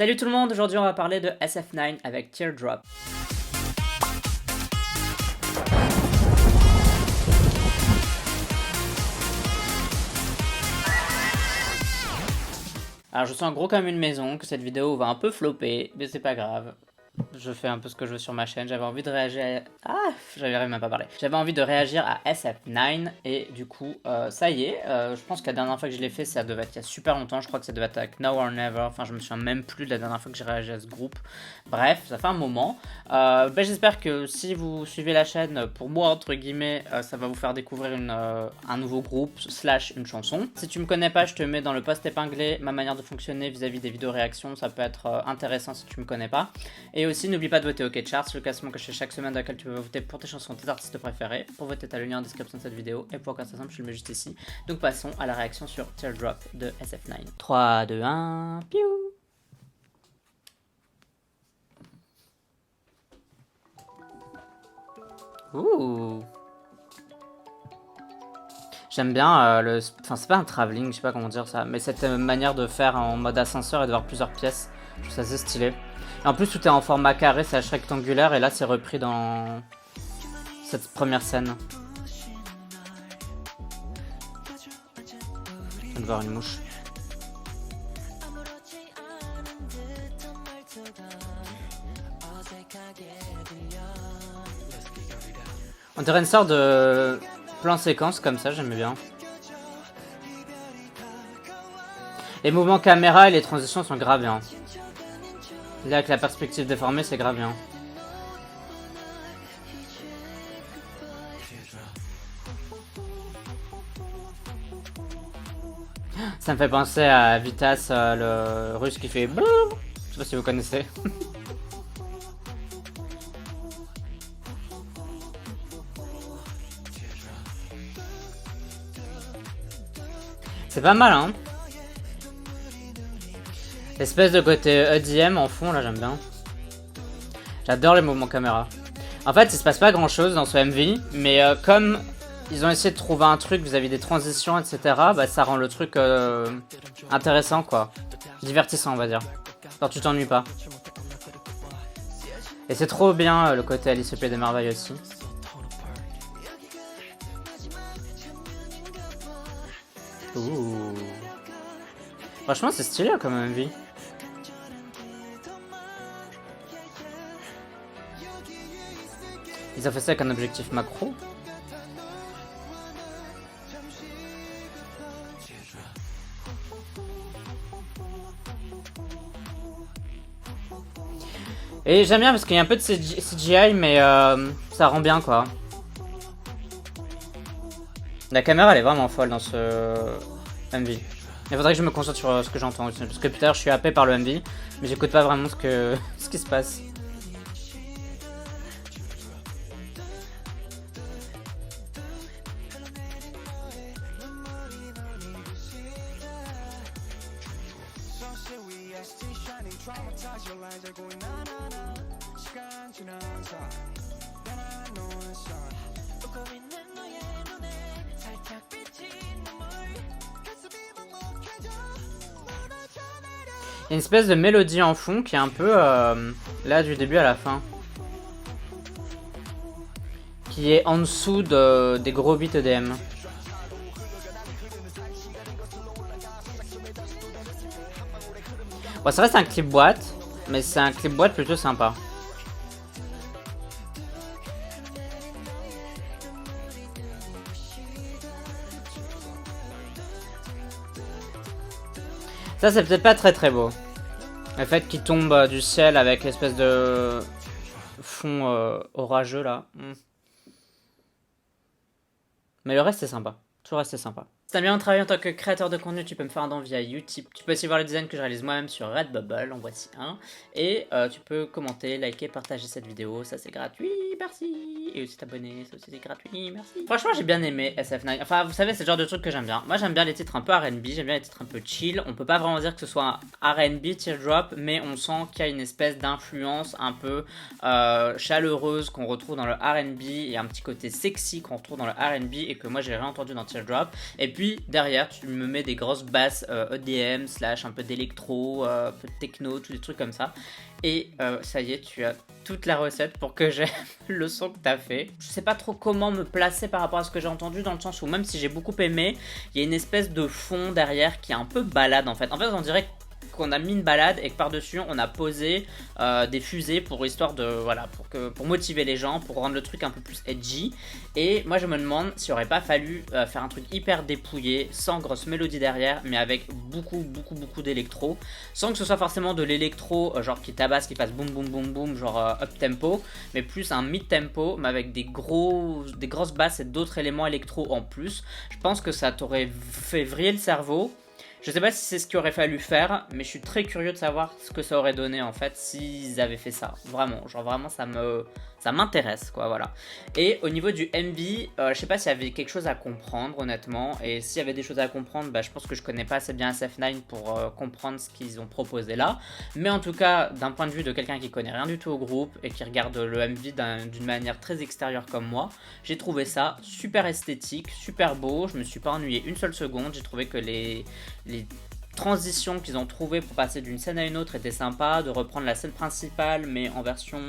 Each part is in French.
Salut tout le monde, aujourd'hui on va parler de SF9 avec Teardrop. Alors je sens gros comme une maison que cette vidéo va un peu flopper, mais c'est pas grave. Je fais un peu ce que je veux sur ma chaîne, j'avais envie de réagir à... j'avais même pas parlé. J'avais envie de réagir à SF9 et du coup, ça y est, je pense que la dernière fois que je l'ai fait, ça devait être il y a super longtemps, je crois que ça devait être avec Now or Never, enfin je me souviens même plus de la dernière fois que j'ai réagi à ce groupe. Bref, ça fait un moment. J'espère que si vous suivez la chaîne, pour moi entre guillemets, ça va vous faire découvrir un nouveau groupe / une chanson. Si tu me connais pas, je te mets dans le post épinglé ma manière de fonctionner vis-à-vis des vidéos réactions, ça peut être intéressant si tu me connais pas. Et aussi, n'oublie pas de voter OK Charts, le classement que je fais chaque semaine dans lequel tu peux voter pour tes chansons, tes artistes préférés. Pour voter, t'as le lien en description de cette vidéo. Et pour encore ça simple, je le mets juste ici. Donc passons à la réaction sur Teardrop de SF9. 3, 2, 1, piou. Ouh. J'aime bien Enfin, c'est pas un travelling, je sais pas comment dire ça, mais cette manière de faire en mode ascenseur et de voir plusieurs pièces, je trouve ça assez stylé. Et en plus, tout est en format carré, c'est rectangulaire, et là, c'est repris dans cette première scène. Je viens de voir une mouche. On dirait une sorte de plan séquence comme ça, j'aime bien. Les mouvements caméra et les transitions sont grave bien. Là, avec la perspective déformée, c'est grave bien. Ça me fait penser à Vitas, le russe qui fait... Je sais pas si vous connaissez. C'est pas mal, hein. L'espèce de côté EDM en fond, là, j'aime bien. J'adore les mouvements caméra. En fait, il se passe pas grand chose dans ce MV, mais comme ils ont essayé de trouver un truc vis-à-vis des transitions, etc., bah, ça rend le truc intéressant, quoi. Divertissant, on va dire. Alors, tu t'ennuies pas. Et c'est trop bien le côté Alice au Pays des Merveilles aussi. Ouh. Franchement, c'est stylé comme MV. Ils ont fait ça avec un objectif macro. Et j'aime bien parce qu'il y a un peu de CGI, mais ça rend bien, quoi. La caméra, elle est vraiment folle dans ce MV. Il faudrait que je me concentre sur ce que j'entends aussi. Parce que putain, je suis happé par le MV, mais j'écoute pas vraiment ce qui se passe. Il y a une espèce de mélodie en fond qui est un peu là du début à la fin. Qui est en dessous des gros beats EDM. Bon, ça reste un clip boîte, mais c'est un clip boîte plutôt sympa. Ça, c'est peut-être pas très beau. Le fait qu'il tombe du ciel avec l'espèce de fond orageux là. Mais le reste, c'est sympa. Tout le reste, c'est sympa. Si t'aimes bien travailler en tant que créateur de contenu, tu peux me faire un don via Utip. Tu peux aussi voir les designs que je réalise moi-même sur Redbubble, en voici un. Et tu peux commenter, liker, partager cette vidéo, ça c'est gratuit, merci. et aussi t'abonner, ça aussi c'est gratuit, merci. Franchement j'ai bien aimé SF9, enfin vous savez c'est le genre de truc que j'aime bien. Moi j'aime bien les titres un peu R&B, j'aime bien les titres un peu chill. On peut pas vraiment dire que ce soit un R&B teardrop, mais on sent qu'il y a une espèce d'influence un peu chaleureuse qu'on retrouve dans le R&B et un petit côté sexy qu'on retrouve dans le R&B et que moi j'ai réentendu dans Teardrop. Et puis derrière tu me mets des grosses basses EDM slash un peu d'électro, un peu de techno, tous des trucs comme ça. Et ça y est, tu as toute la recette pour que j'aime le son que t'as fait. Je sais pas trop comment me placer par rapport à ce que j'ai entendu, dans le sens où même si j'ai beaucoup aimé, il y a une espèce de fond derrière qui est un peu balade en fait. En fait on dirait qu'on a mis une balade et que par-dessus on a posé des fusées pour histoire de voilà pour motiver les gens, pour rendre le truc un peu plus edgy. Et moi je me demande s'il aurait pas fallu faire un truc hyper dépouillé, sans grosse mélodie derrière, mais avec beaucoup d'électro, sans que ce soit forcément de l'électro genre qui tabasse, qui passe boum boum boum boum, genre up tempo, mais plus un mid tempo, mais avec des grosses basses et d'autres éléments électro en plus. Je pense que ça t'aurait fait vriller le cerveau. Je sais pas si c'est ce qu'il aurait fallu faire, mais je suis très curieux de savoir ce que ça aurait donné en fait s'ils avaient fait ça. Vraiment, genre vraiment ça m'intéresse quoi, voilà. Et au niveau du MV, je sais pas s'il y avait quelque chose à comprendre honnêtement, et s'il y avait des choses à comprendre, bah, je pense que je connais pas assez bien SF9 pour comprendre ce qu'ils ont proposé là. Mais en tout cas, d'un point de vue de quelqu'un qui connaît rien du tout au groupe et qui regarde le MV d'une manière très extérieure comme moi, j'ai trouvé ça super esthétique, super beau, je me suis pas ennuyé une seule seconde, j'ai trouvé que les transitions qu'ils ont trouvées pour passer d'une scène à une autre étaient sympas, de reprendre la scène principale mais en version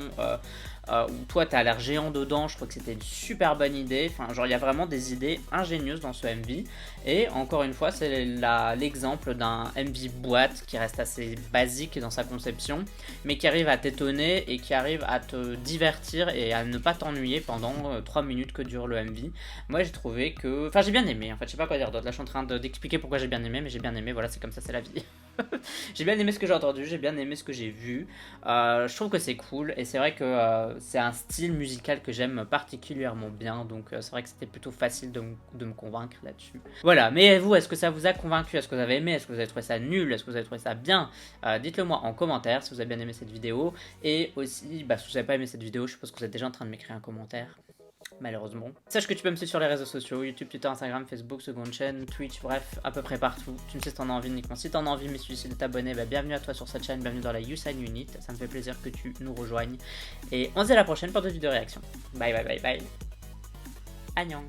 où toi t'as l'air géant dedans, je crois que c'était une super bonne idée. Enfin genre il y a vraiment des idées ingénieuses dans ce MV, et encore une fois c'est l'exemple d'un MV boîte qui reste assez basique dans sa conception, mais qui arrive à t'étonner et qui arrive à te divertir et à ne pas t'ennuyer pendant 3 minutes que dure le MV. Moi j'ai trouvé que... Enfin j'ai bien aimé en fait, je sais pas quoi dire d'autre, là je suis en train d'expliquer pourquoi j'ai bien aimé, mais j'ai bien aimé, voilà, c'est comme ça, c'est la vie. J'ai bien aimé ce que j'ai entendu, j'ai bien aimé ce que j'ai vu, je trouve que c'est cool, et c'est vrai que c'est un style musical que j'aime particulièrement bien, donc c'est vrai que c'était plutôt facile de me convaincre là-dessus. Voilà, mais vous, est-ce que ça vous a convaincu? Est-ce que vous avez aimé? Est-ce que vous avez trouvé ça nul? Est-ce que vous avez trouvé ça bien? Dites-le moi en commentaire si vous avez bien aimé cette vidéo, et aussi, bah, si vous n'avez pas aimé cette vidéo, je suppose que vous êtes déjà en train de m'écrire un commentaire. Malheureusement. Sache que tu peux me suivre sur les réseaux sociaux, YouTube, Twitter, Instagram, Facebook, seconde chaîne, Twitch, bref, à peu près partout. Tu me sais si t'en as envie uniquement. Si t'en as envie, mais si de t'abonner, bah, bienvenue à toi sur cette chaîne, bienvenue dans la Usain Unit. Ça me fait plaisir que tu nous rejoignes. Et on se dit à la prochaine pour d'autres vidéos réactions. Bye bye bye bye. Annyeong.